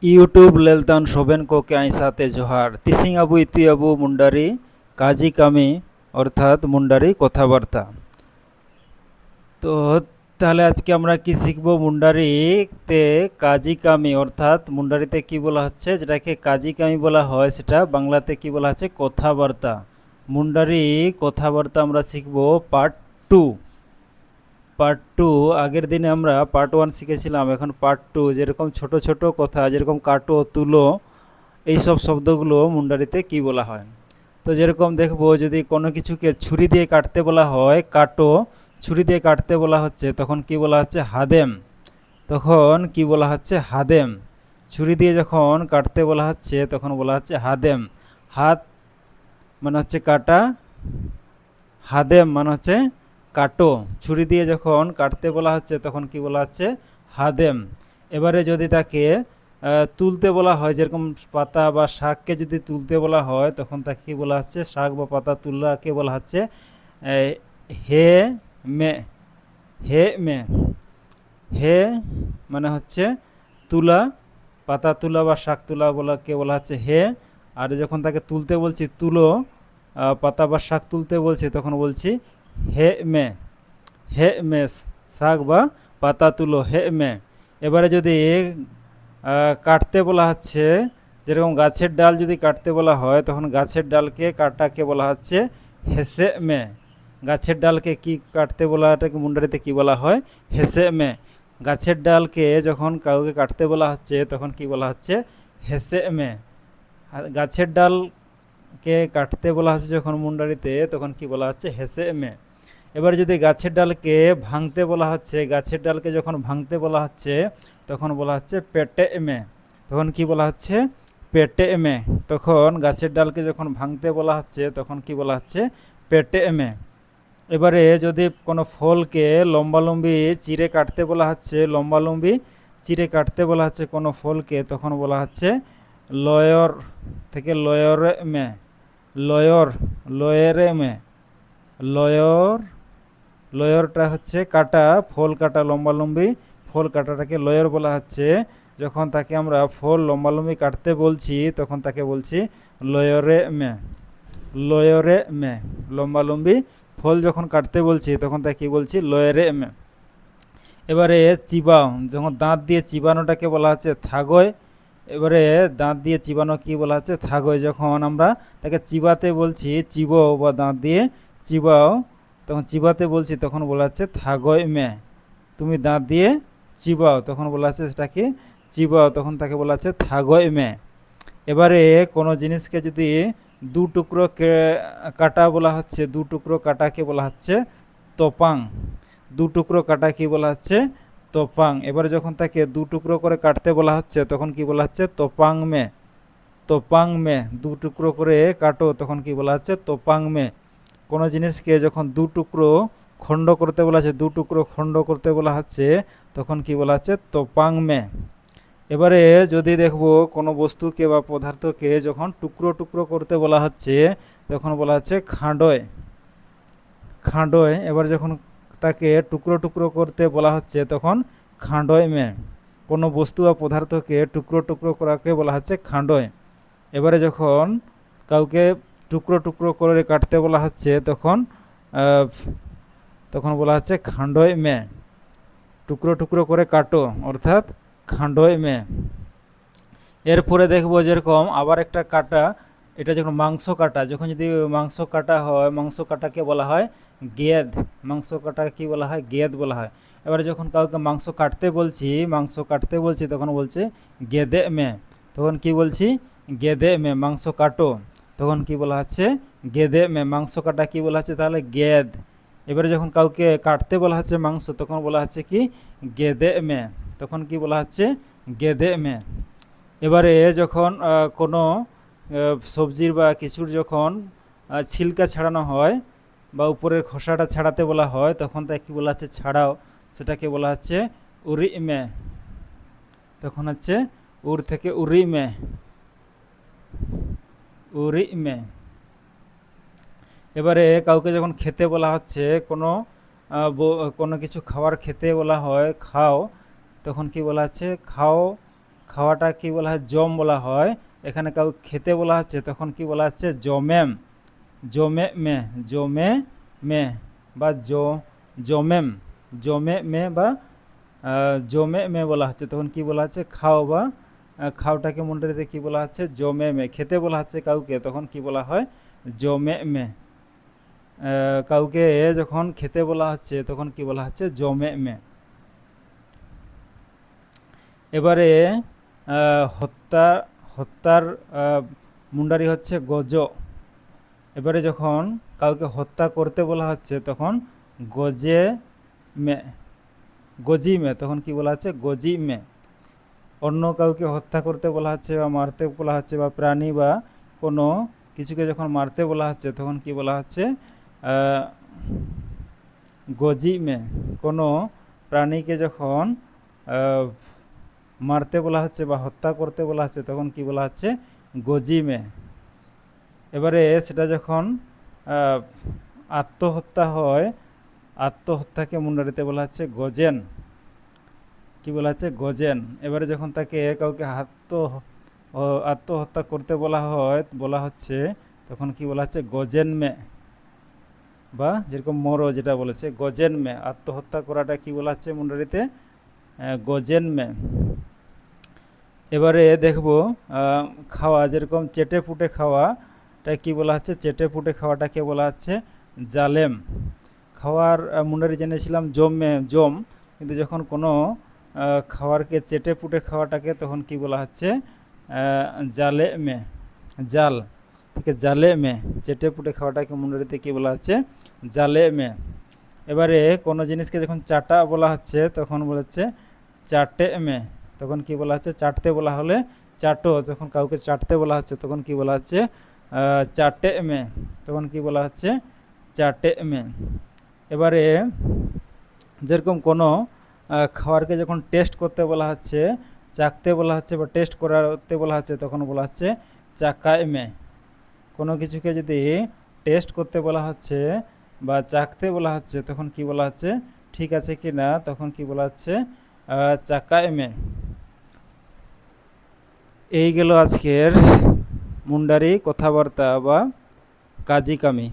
YouTube लेलतान शोभेन को के आईसाते जोहार तिसिंग आबू इतु आबू मुंडारी काजी कामी अर्थात मुंडारी कथाबार्ता। तो তাহলে আজকে আমরা কি শিখব মুন্ডারিতে কাজী কামি অর্থাৎ মুন্ডারিতে কি বলা হচ্ছে যেটাকে কাজী কামি বলা হয় সেটা বাংলাতে কি বলা হচ্ছে কথাবার্তা। মুন্ডারি কথাবার্তা আমরা শিখব পার্ট টু। আগের দিনে আমরা পার্ট 1 শিখেছিলাম, এখন পার্ট 2 যেরকম ছোট ছোট কথা যেরকম কাটো তুলো এইসব শব্দগুলো মুন্ডারিতে কি বলা হয়। তো যেরকম দেখবো যদি কোনো কিছুকে ছুরি দিয়ে কাটতে বলা হয় কাটো, ছুরি দিয়ে কাটতে বলা হচ্ছে তখন কি বলা হচ্ছে হাদেম, তখন কি বলা হচ্ছে হাদেম। ছুরি দিয়ে যখন কাটতে বলা হচ্ছে তখন বলা হচ্ছে হাদেম। হাত মানে হচ্ছে কাটা, হাদেম মানে হচ্ছে কাটো। ছুরি দিয়ে যখন কাটতে বলা হচ্ছে তখন কি বলা হচ্ছে হাদেম। এবারে যদি তাকে তুলতে বলা হয় যেরকম পাতা বা শাককে যদি তুলতে বলা হয় তখন তাকে কি বলা হচ্ছে শাক বা পাতা তুলাকে বলা হচ্ছে হে মে। হে মে, হে মানে হচ্ছে তুলা, পাতা তুলা বা শাক তুলা বলাকে বলা হচ্ছে হে। আর যখন তাকে তুলতে বলছি তুলো, পাতা বা শাক তুলতে বলছি তখন বলছি হে মে। হে মে শাক বা পাতা তুলো হে মে। এবারে যদি কাটতে বলা হচ্ছে যেরকম গাছের ডাল যদি কাটতে বলা হয় তখন গাছের ডালকে কাটাকে বলা হচ্ছে হেসে মে। গাছের ডালকে কি কাটতে বলাটাকে মুন্ডারিতে কি বলা হয় হেসে মে। গাছের ডালকে যখন কাউকে কাটতে বলা হচ্ছে তখন কি বলা হচ্ছে হেসে মে। গাছের ডালকে কাটতে বলা হচ্ছে যখন মুন্ডারিতে তখন কি বলা হচ্ছে হেসে মে। এবার যদি গাছের ডালকে ভাঙতে বলা হচ্ছে, গাছের ডালকে যখন ভাঙতে বলা হচ্ছে তখন বলা হচ্ছে পেটে মে। তখন কি বলা হচ্ছে পেটে মে। তখন গাছের ডালকে যখন ভাঙতে বলা হচ্ছে তখন কি বলা হচ্ছে পেটে মে। এবারে যদি কোনো ফলকে লম্বালম্বি চিরে কাটতে বলা হচ্ছে, লম্বালম্বি চিরে কাটতে বলা হচ্ছে কোনো ফলকে তখন বলা হচ্ছে লয়র থেকে লয়রে মে। লয়র, লয়েরে মে। লয়র, লয়রটা হচ্ছে কাটা, ফল কাটা লম্বালম্বি ফল কাটাটাকে লয়র বলা হচ্ছে। যখন তাকে আমরা ফল লম্বালম্বি কাটতে বলছি তখন তাকে বলছি লয়রে মে। লয়রে মে, লম্বালম্বি ফল যখন কাটতে বলছি তখন তাকে কি বলছি লয়রে মে। এবারে চিবাও, যখন দাঁত দিয়ে চিবানোটাকে বলা হচ্ছে থাগয়। এবারে দাঁত দিয়ে চিবানো কি বলা হচ্ছে থাগয়। যখন আমরা তাকে চিবাতে বলছি চিবাও বা দাঁত দিয়ে চিবাও তখন চিবাতে বলছি তখন বলা হচ্ছে থাগয় মে। তুমি দাঁত দিয়ে চিবাও তখন বলা হচ্ছে সেটাকে চিবাও, তখন তাকে বলা হচ্ছে থাগয় মে। এবারে কোনো জিনিসকে যদি দু টুকরো কাটা বলা হচ্ছে, দু টুকরো কাটাকে বলা হচ্ছে তোপাং। দু টুকরো কাটা কি বলা হচ্ছে তোপাং। এবারে যখন তাকে দু টুকরো করে কাটতে বলা হচ্ছে তখন কি বলা হচ্ছে তোপাং মে। তোপাং মে, দু টুকরো করে কাটো তখন কি বলা হচ্ছে তোপাং মে। কোনো জিনিসকে যখন দু টুকরো খণ্ড করতে বলা হচ্ছে, দু টুকরো খণ্ড করতে বলা হচ্ছে তখন কি বলা হচ্ছে তোপাং মে। এবারে যদি দেখবো কোনো বস্তুকে বা পদার্থকে যখন টুকরো টুকরো করতে বলা হচ্ছে তখন বলা হচ্ছে খাঁডয়। খাঁডয়, এবার যখন তাকে টুকরো টুকরো করতে বলা হচ্ছে তখন খাঁডয় মে। কোনো বস্তু বা পদার্থকে টুকরো টুকরো করাকে বলা হচ্ছে খাঁডয়। এবারে যখন কাউকে টুকরো টুকরো করে কাটতে বলা হচ্ছে তখন তখন বলা হচ্ছে খাঁডয় মে। টুকরো টুকরো করে কাটো অর্থাৎ খাঁডয় মে। এরপরে দেখবো যেরকম আবার একটা কাটা, এটা যখন মাংস কাটা, যখন যদি মাংস কাটা হয় মাংস কাটাকে বলা হয় গেদ। মাংস কাটা কি বলা হয় গেদ বলা হয়। এবারে যখন কাউকে মাংস কাটতে বলছি তখন বলছে গেদে মে। তখন কি বলছি গেদে মে, মাংস কাটো তখন কি বলা হচ্ছে গেদে মে। মাংস কাটা কি বলা হচ্ছে তাহলে গেদ। এবারে যখন কাউকে কাটতে বলা হচ্ছে মাংস তখন বলা হচ্ছে কি গেদে মে। তখন কি বলা হচ্ছে গেদে মে। এবারে যখন কোনো সবজির বা কিছুর যখন ছিলকা ছাড়ানো হয় বা উপরের খোসাটা ছাড়াতে বলা হয় তখন তাকে কী বলা হচ্ছে ছাড়াও, সেটাকে বলা হচ্ছে উরি মে। তখন হচ্ছে উর থেকে উরি মে, উরি মে। এবারে কাউকে যখন খেতে বলা হচ্ছে কোনো কোনো কিছু খাবার খেতে বলা হয় খাও তখন কি বলা হচ্ছে খাও খাওয়াটা কি বলা হয়, জম বলা হয়। এখানে কাউকে খেতে বলা হচ্ছে তখন কি বলা হচ্ছে, জমেম। জমে মে, জমে মে বা জমেম, জমে মে বা জমে মে বলা হচ্ছে তখন কি বলা হচ্ছে, খাও বা খাওটাকে মুন্ডারিতে কি বলা হচ্ছে, জমে মে। খেতে বলা হচ্ছে কাউকে তখন কি বলা হয়, জমে মে। কাউকে যখন খেতে বলা হচ্ছে তখন কি বলা হচ্ছে, জমে মে। এবারে হত্যার মুন্ডারি হচ্ছে গজ। এবারে যখন কাউকে হত্যা করতে বলা হচ্ছে তখন গজে মে, গজি মে, তখন কি বলা হচ্ছে, গজি মে। অন্য কাউকে হত্যা করতে বলা হচ্ছে বা মারতে বলা হচ্ছে, বা প্রাণী বা কোনো কিছুকে যখন মারতে বলা হচ্ছে তখন কি বলা হচ্ছে, গজি মে। কোনো প্রাণীকে যখন মারতে বলা হচ্ছে বা হত্যা করতে বলা হচ্ছে তখন কি বলা হচ্ছে, গজি মে। এবারে সেটা যখন আত্মহত্যা হয়, আত্মহত্যাকে মুন্ডারিতে বলা হচ্ছে গজেন। কি বলা হচ্ছে, গজেন। এবারে যখন তাকে কাউকে আত্মহত্যা করতে বলা হচ্ছে তখন কি বলা হচ্ছে, গজেন মে। বা যেরকম মরো যেটা বলেছে, গজেন মে। আত্মহত্যা করাটা কি বলা হচ্ছে মুন্ডারিতে, গজেন মে। এবারে দেখব খাওয়া, যেরকম চেটে পুটে খাওয়াটা কি বলা হচ্ছে, চেটে পুটে খাওয়াটাকে বলা হচ্ছে জালেম। খাওয়ার মুন্ডারি জেনেছিলাম জম, কিন্তু যখন কোনো খাওয়ারকে চেটে পুটে খাওয়াটাকে তখন কি বলা হচ্ছে, জালে মে। জাল থেকে জালে মে, চেটে পুটে খাওয়াটাকে মুন্ডারিতে কি বলা হচ্ছে, জালে মে। এবারে কোনো জিনিসকে যখন চাটা বলা হচ্ছে তখন বলা হচ্ছে চাটে মে, তখন কি বলা হচ্ছে, চাটতে বলা হলে চাটো, যখন কাউকে চাটতে বলা হচ্ছে তখন কি বলা হচ্ছে, চাটে মে, তখন কি বলা হচ্ছে, চাটে মে। এবারে যেরকম কোনো খাবারকে যখন টেস্ট করতে বলা হচ্ছে, চাখতে বলা হচ্ছে বা টেস্ট করাতে বলা হচ্ছে তখন বলা হচ্ছে চাকায় মে। কোনো কিছুকে যদি টেস্ট করতে বলা হচ্ছে বা চাখতে বলা হচ্ছে তখন কি বলা হচ্ছে, ঠিক আছে কি না, তখন কি বলা হচ্ছে, চাকায় মে। এই গেল আজকের মুন্ডারি কথাবার্তা বা কাজি কামি।